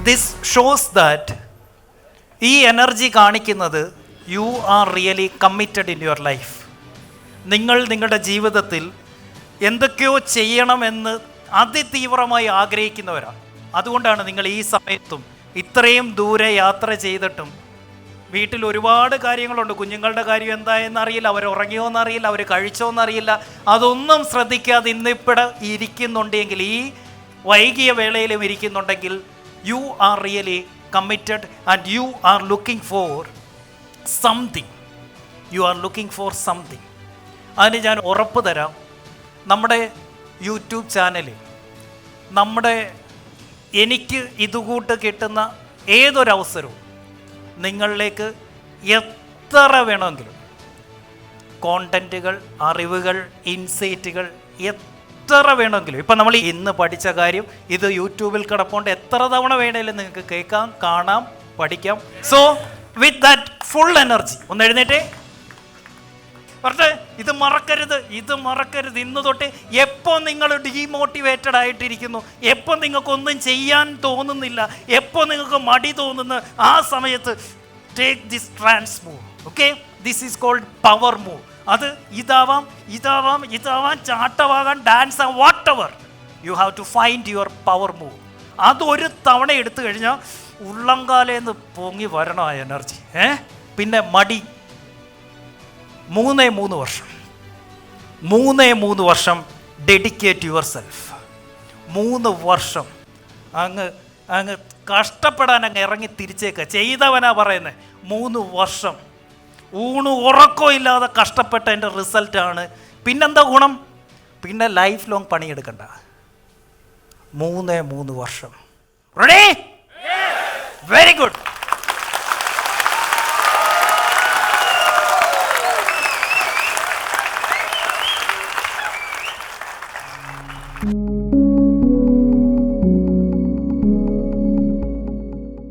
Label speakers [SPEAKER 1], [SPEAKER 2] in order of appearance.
[SPEAKER 1] This shows that ഈ energy കാണിക്കുന്നത് U are really committed in your life. നിങ്ങൾ നിങ്ങളുടെ ജീവിതത്തിൽ എന്തൊക്കെയോ ചെയ്യണമെന്ന് അതിതീവ്രമായി ആഗ്രഹിക്കുന്നവരാണ്. അതുകൊണ്ടാണ് നിങ്ങൾ ഈ സമയത്തും ഇത്രയും ദൂരെ യാത്ര ചെയ്തിട്ടും വീട്ടിൽ ഒരുപാട് കാര്യങ്ങളുണ്ട്. കുഞ്ഞുങ്ങളുടെ കാര്യം എന്തായെന്നറിയില്ല, അവർ ഉറങ്ങിയോന്നറിയില്ല, അവർ കഴിച്ചോന്നറിയില്ല, അതൊന്നും ശ്രദ്ധിക്കാതെ ഇന്നിവിടെ ഇരിക്കുന്നുണ്ടെങ്കിൽ, ഈ വൈകിയ വേളയിലും ഇരിക്കുന്നുണ്ടെങ്കിൽ, you are really committed and you are looking for something. You are looking for something. അതിന് ഞാൻ ഉറപ്പ് തരാം, നമ്മുടെ യൂട്യൂബ് ചാനലിൽ എനിക്ക് ഇതുകൂട്ട് കിട്ടുന്ന ഏതൊരവസരവും നിങ്ങളിലേക്ക് എത്ര വേണമെങ്കിലും കോണ്ടൻറ്റുകൾ, അറിവുകൾ, ഇൻസൈറ്റുകൾ എത്ര വേണമെങ്കിലും, ഇപ്പം നമ്മൾ ഇന്ന് പഠിച്ച കാര്യം ഇത് യൂട്യൂബിൽ കിടപ്പുണ്ട്, എത്ര തവണ വേണമെങ്കിലും നിങ്ങൾക്ക് കേൾക്കാം, കാണാം, പഠിക്കാം. So with that full energy ഒന്ന് എഴുന്നേറ്റേ പറഞ്ഞേ, ഇത് മറക്കരുത്. ഇന്ന് തൊട്ട് എപ്പോൾ നിങ്ങൾ ഡീമോട്ടിവേറ്റഡ് ആയിട്ടിരിക്കുന്നു, എപ്പോൾ നിങ്ങൾക്കൊന്നും ചെയ്യാൻ തോന്നുന്നില്ല, എപ്പോൾ നിങ്ങൾക്ക് മടി തോന്നുന്നു, ആ സമയത്ത് take this trans move. Okay, this is called power move. അത് ഇതാവാം, ചാട്ടമാകാൻ, ഡാൻസ് ആവാം, whatever. You have to find your power move. അതൊരു തവണ എടുത്തു കഴിഞ്ഞാൽ ഉള്ളംകാലേന്ന് പൊങ്ങി വരണം ആ എനർജി. പിന്നെ മടി 3 വർഷം ഡെഡിക്കേറ്റ് യുവർ സെൽഫ്. 3 വർഷം അങ്ങ് കഷ്ടപ്പെടാൻ അങ്ങ് ഇറങ്ങി തിരിച്ചേക്കുക. ചെയ്തവനാ പറയുന്നത്. 3 വർഷം ഉറക്കോ ഇല്ലാതെ കഷ്ടപ്പെട്ടതിൻ്റെ റിസൾട്ടാണ്. പിന്നെന്താ ഗുണം? പിന്നെ ലൈഫ് ലോങ് പണിയെടുക്കണ്ട. 3 വർഷം. റെഡി? Very good.